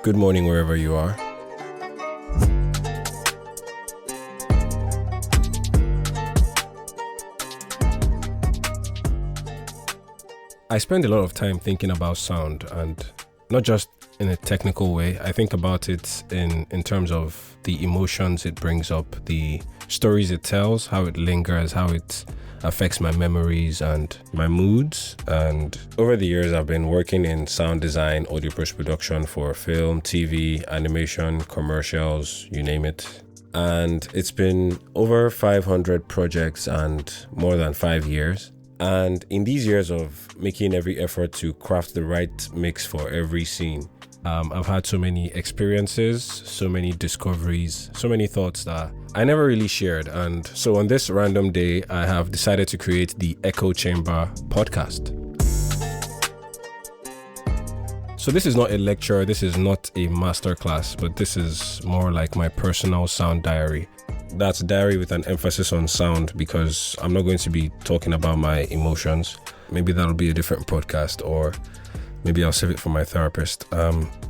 Good morning wherever you are. I spend a lot of time thinking about sound, and not just in a technical way. I think about it in terms of the emotions it brings up, the stories it tells, how it lingers, how it affects my memories and my moods. And over the years, I've been working in sound design, audio post-production for film, TV, animation, commercials, you name it. And it's been over 500 projects and more than 5 years. And in these years of making every effort to craft the right mix for every scene, I've had so many experiences, so many discoveries, so many thoughts that I never really shared. And so on this random day, I have decided to create the Echo Chamber podcast. So this is not a lecture, this is not a masterclass, but this is more like my personal sound diary. That's diary with an emphasis on sound, because I'm not going to be talking about my emotions. Maybe that'll be a different podcast, or maybe I'll save it for my therapist.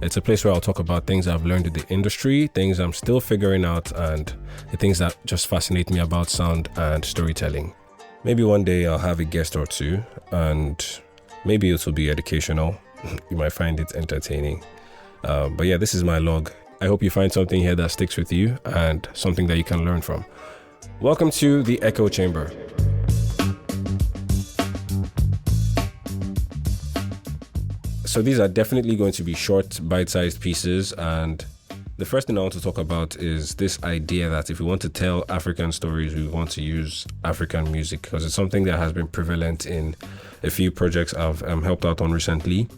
It's a place where I'll talk about things I've learned in the industry, things I'm still figuring out, and the things that just fascinate me about sound and storytelling. Maybe one day I'll have a guest or two, and maybe it will be educational. You might find it entertaining. But yeah, this is my log. I hope you find something here that sticks with you and something that you can learn from. Welcome to the Echo Chamber. So these are definitely going to be short, bite-sized pieces, and the first thing I want to talk about is this idea that if we want to tell African stories, we want to use African music, because it's something that has been prevalent in a few projects I've helped out on recently.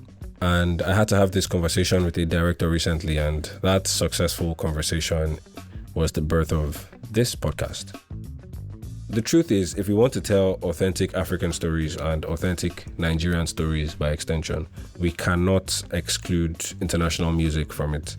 And I had to have this conversation with a director recently, and that successful conversation was the birth of this podcast. The truth is, if we want to tell authentic African stories and authentic Nigerian stories by extension, we cannot exclude international music from it.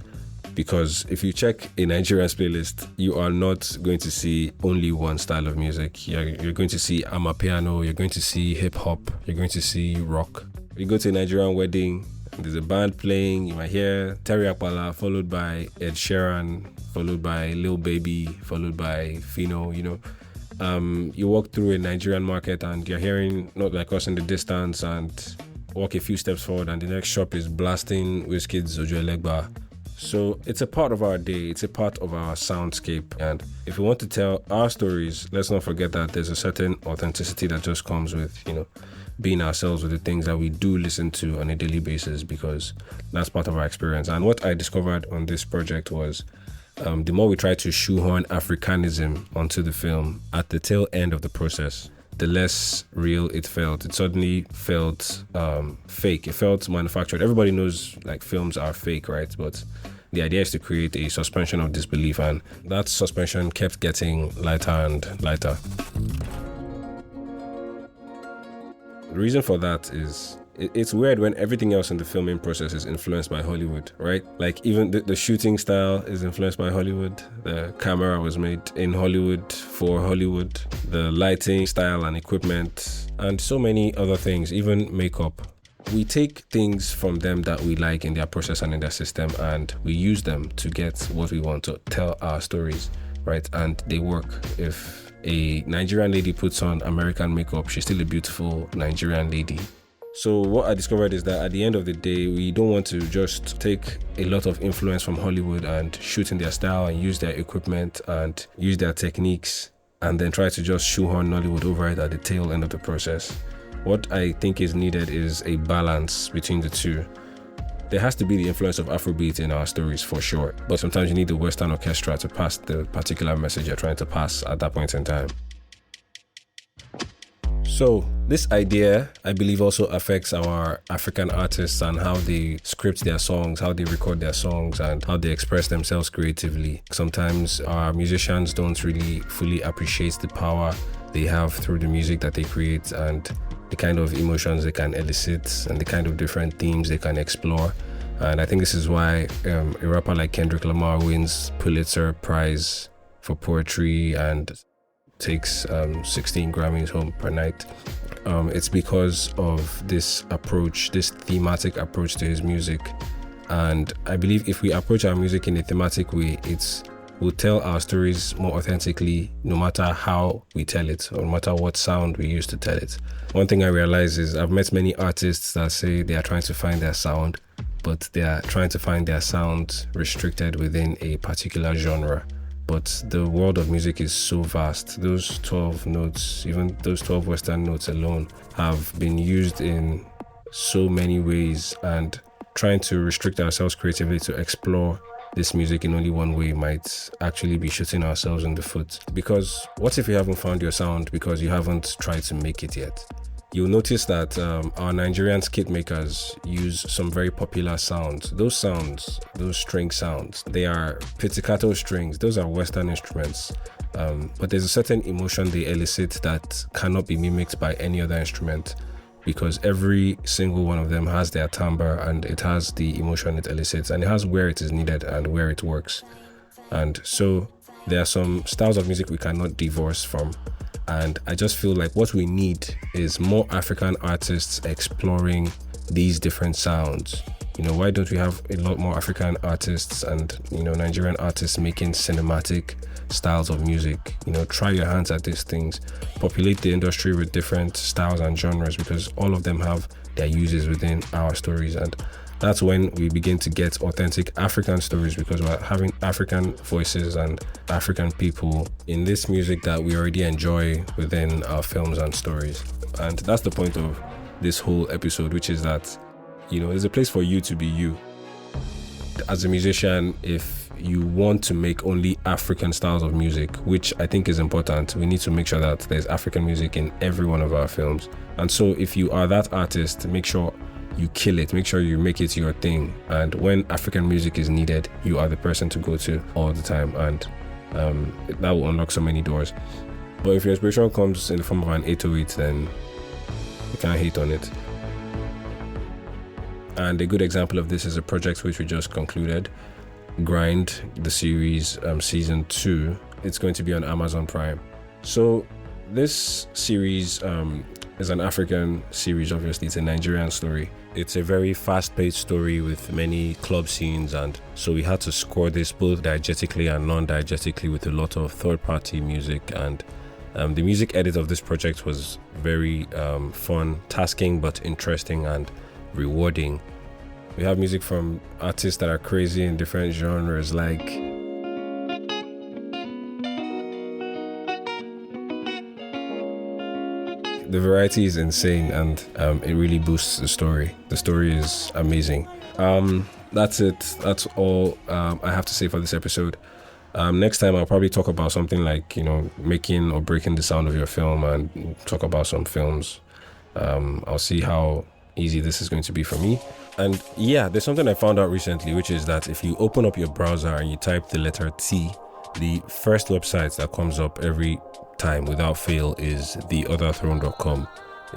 Because if you check a Nigerian playlist, you are not going to see only one style of music. You're going to see amapiano, you're going to see hip hop, you're going to see rock. You go to a Nigerian wedding, there's a band playing, you might hear Terry Akpala, followed by Ed Sheeran, followed by Lil Baby, followed by Fino, You walk through a Nigerian market and you're hearing Not Like Us in the distance, and walk a few steps forward and the next shop is blasting Wizkid's Ojo Elegba. So it's a part of our day, it's a part of our soundscape. And if we want to tell our stories, let's not forget that there's a certain authenticity that just comes with, being ourselves with the things that we do listen to on a daily basis, because that's part of our experience. And what I discovered on this project was the more we try to shoehorn Africanism onto the film at the tail end of the process, the less real it felt. It suddenly felt fake. It felt manufactured. Everybody knows films are fake, right? But the idea is to create a suspension of disbelief, and that suspension kept getting lighter and lighter. The reason for that is it's weird when everything else in the filming process is influenced by Hollywood, right? Even the shooting style is influenced by Hollywood. The camera was made in Hollywood for Hollywood. The lighting, style and equipment, and so many other things, even makeup. We take things from them that we like in their process and in their system, and we use them to get what we want to tell our stories, right? And they work. If a Nigerian lady puts on American makeup, she's still a beautiful Nigerian lady. So what I discovered is that at the end of the day, we don't want to just take a lot of influence from Hollywood and shoot in their style and use their equipment and use their techniques and then try to just shoehorn Nollywood over it at the tail end of the process. What I think is needed is a balance between the two. There has to be the influence of Afrobeat in our stories for sure, but sometimes you need the Western orchestra to pass the particular message you're trying to pass at that point in time. So this idea, I believe, also affects our African artists and how they script their songs, how they record their songs, and how they express themselves creatively. Sometimes our musicians don't really fully appreciate the power they have through the music that they create and the kind of emotions they can elicit and the kind of different themes they can explore. And I think this is why a rapper like Kendrick Lamar wins Pulitzer Prize for poetry and takes 16 Grammys home per night. It's because of this approach, this thematic approach to his music, And I believe if we approach our music in a thematic way, it will tell our stories more authentically, no matter how we tell it, or no matter what sound we use to tell it. One thing I realize is I've met many artists that say they are trying to find their sound, but they are trying to find their sound restricted within a particular genre. But the world of music is so vast. Those 12 notes, even those 12 Western notes alone, have been used in so many ways, and trying to restrict ourselves creatively to explore this music in only one way might actually be shooting ourselves in the foot. Because what if you haven't found your sound because you haven't tried to make it yet? You'll notice that our Nigerian skit makers use some very popular sounds. Those string sounds, they are pizzicato strings. Those are Western instruments. But there's a certain emotion they elicit that cannot be mimicked by any other instrument, because every single one of them has their timbre and it has the emotion it elicits, and it has where it is needed and where it works. And so there are some styles of music we cannot divorce from. And I just feel like what we need is more African artists exploring these different sounds. Why don't we have a lot more African artists and, Nigerian artists making cinematic styles of music? Try your hands at these things. Populate the industry with different styles and genres, because all of them have their uses within our stories. And that's when we begin to get authentic African stories, because we're having African voices and African people in this music that we already enjoy within our films and stories. And that's the point of this whole episode, which is that, there's a place for you to be you. As a musician, if you want to make only African styles of music, which I think is important, we need to make sure that there's African music in every one of our films. And so if you are that artist, make sure you kill it, make sure you make it your thing. And when African music is needed, you are the person to go to all the time. And that will unlock so many doors. But if your inspiration comes in the form of an 808, then you can't hate on it. And a good example of this is a project which we just concluded, Grind, the series, season 2. It's going to be on Amazon Prime. So this series is an African series. Obviously, it's a Nigerian story. It's a very fast-paced story with many club scenes, and so we had to score this both diegetically and non-diegetically with a lot of third-party music. And the music edit of this project was very fun, tasking, but interesting and rewarding. We have music from artists that are crazy in different genres, like the variety is insane, and it really boosts the story. The story is amazing. That's it. That's all I have to say for this episode. Next time I'll probably talk about something like, making or breaking the sound of your film, and talk about some films. I'll see how easy this is going to be for me. And yeah, there's something I found out recently, which is that if you open up your browser and you type the letter T, the first website that comes up every time without fail is theotherthrone.com.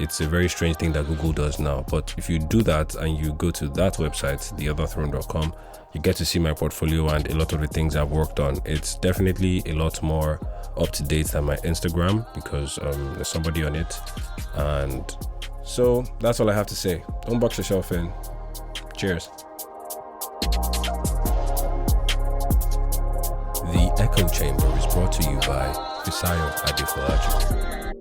It's a very strange thing that Google does now, but if you do that and you go to that website, theotherthrone.com, you get to see my portfolio and a lot of the things I've worked on. It's definitely a lot more up to date than my Instagram, because there's somebody on it. And so that's all I have to say. Unbox yourself in. Cheers. The Echo Chamber is brought to you by Fisayo Adefolaji.